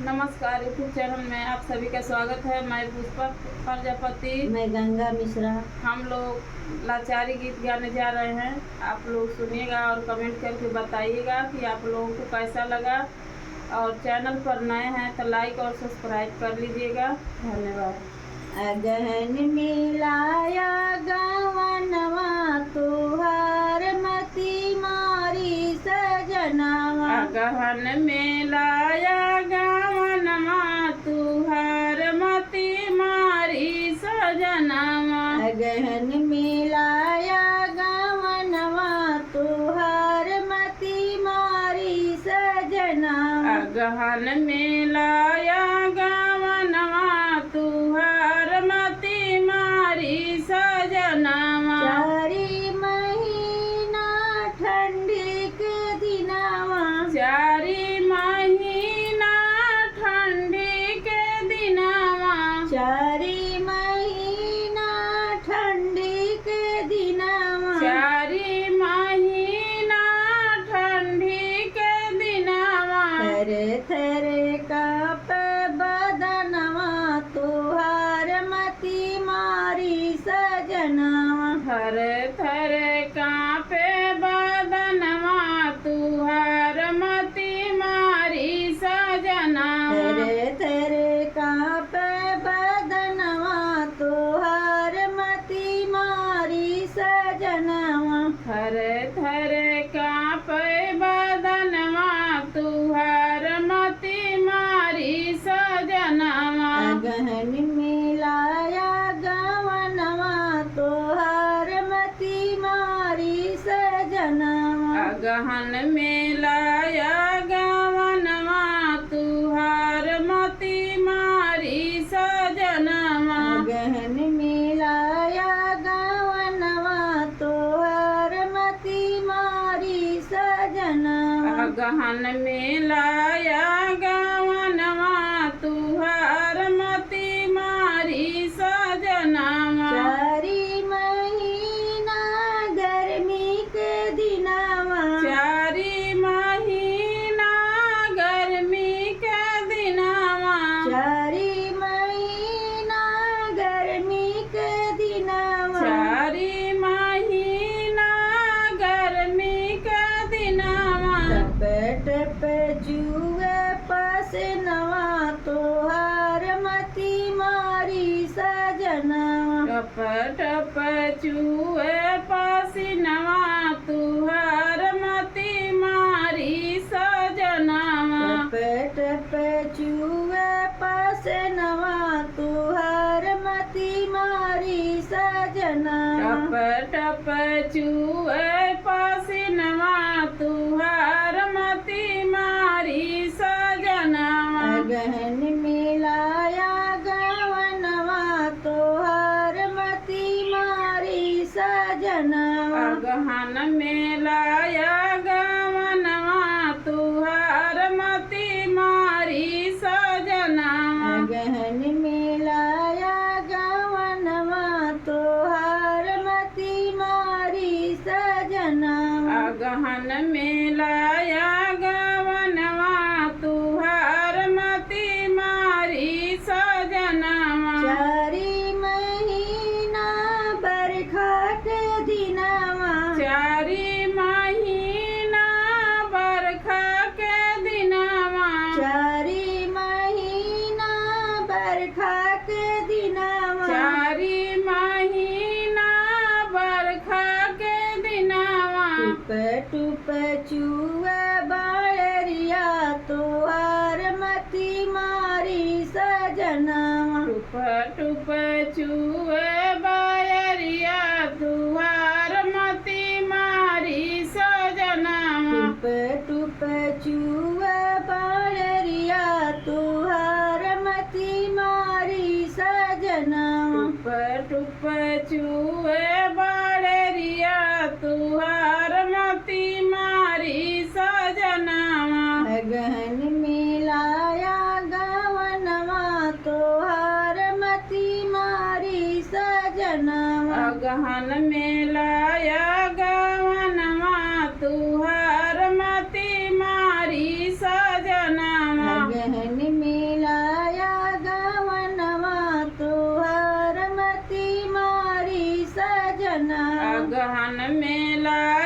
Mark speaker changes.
Speaker 1: नमस्कार, YouTube channel में आप सभी का स्वागत है। मैं पुष्पा प्रजापति।
Speaker 2: मैं गंगा मिश्रा।
Speaker 1: हम लोग लाचारी गीत गाने जा रहे हैं। आप लोग सुनिएगा और कमेंट करके बताइएगा कि आप लोगों को कैसा लगा। और चैनल पर नए हैं तो लाइक और सब्सक्राइब कर लीजिएगा। धन्यवाद।
Speaker 2: अगहन मिलाया गवनवा तोहार मती मारी सजनावा।
Speaker 1: अगहन मिलाया गवनवा तुहार मती मारी सजनावा।
Speaker 2: अगहन मिलाया गवनवा तोहार मती मारी सजनावा।
Speaker 1: अगहन मिलाया गवनवा तुहार मती मारी सजनावा।
Speaker 2: चारी महीना ठंडी के दिनावा।
Speaker 1: चारी महीना ठंडी के दिनावा।
Speaker 2: चारी महीना ठंडी के दिनावा।
Speaker 1: चारी महीना ठंडी के दिनावा।
Speaker 2: थरे थरे कांपे बदनवा तोहार मती मारी सजनावा।
Speaker 1: थरे थरे कांपे बदनवा तुहार मती मारी सजनावा।
Speaker 2: थरे थरे कांपे बदनवा तोहार मती मारी सजनावा।
Speaker 1: थरे थरे कांपे बदनवा तुहार मती मारी सजनावा।
Speaker 2: अगहन मिलाया गवनवा तोहार मती मारी सजनावा।
Speaker 1: अगहन मिलाया गवनवा तुहार मती मारी सजनावा।
Speaker 2: अगहन मिलाया गवनवा तोहार मती मारी सजनावा।
Speaker 1: अगहन मिलाया गवनवा तुहार मती मारी सजनावा।
Speaker 2: चारी महीना गर्मी के दिनावा।
Speaker 1: चारी महीना गर्मी के दिनावा।
Speaker 2: चारी महीना गर्मी के दिनावा।
Speaker 1: चारी महीना गर्मी के दिनावा।
Speaker 2: टप टप जुए पसनवा तोहार मती मारी सजनावा।
Speaker 1: टप टप चूहे पसीनवा तुहार मती मारी सजनावा।
Speaker 2: टप टप जुए पसनवा तोहार मती मारी सजनावा।
Speaker 1: टप टप चूहे पसीनवा तुहार मती मारी सजनावा।
Speaker 2: अगहन मिलाया गवनवा तोहार मती मारी सजनावा।
Speaker 1: अगहन मिलाया गवनवा तुहार मती मारी सजनावा।
Speaker 2: अगहन मिलाया गवनवा तोहार मती मारी सजनावा।
Speaker 1: अगहन मिलाया गवनवा तुहार मती मारी सजनावा।
Speaker 2: चारी महीना बरखा के दिनावा।
Speaker 1: चारी महीना बरखा के दिनावा।
Speaker 2: चारी महीना बरखा के दिनावा।
Speaker 1: चारी महीना बरखा के दिनावा।
Speaker 2: टुप टुप चुए बाड़रिया तोहार मती मारी सजनावा।
Speaker 1: टुप टुप चूहे बायरिया तुहार मती मारी सजनावा।
Speaker 2: टुप टुप चुए बाड़रिया तोहार मती मारी सजनावा।
Speaker 1: टुप टुप चूहे बायरिया तुहार मती मारी सजनावा।
Speaker 2: अगहन मिलाया गवनवा तोहार मती मारी सजनावा।
Speaker 1: अगहन मिलाया गवनवा तुहार मती मारी सजनावा।
Speaker 2: अगहन में
Speaker 1: गहन में लाया